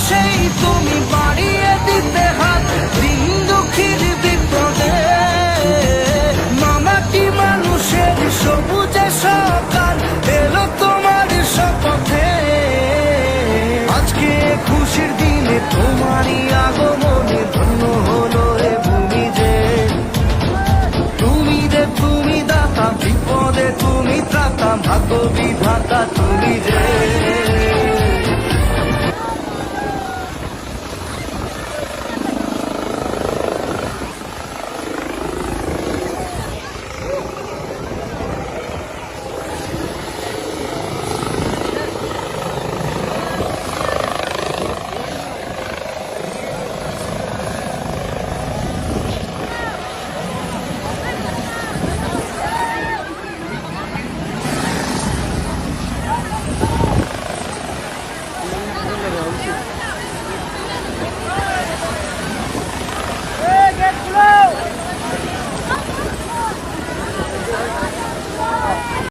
সেই তুমি বাড়িয়ে দিতে হাত দিন দুঃখীর বিপদে। মামাটি মানুষের সবুজে সকাল এলো তোমার শপথে। আজকে খুশির দিনে তোমারই আগমনে ধন্য হলো এ ভূমি যে। তুমি দাতা, বিপদে তুমি ত্রাতা, ভাগ্য বিধাতা।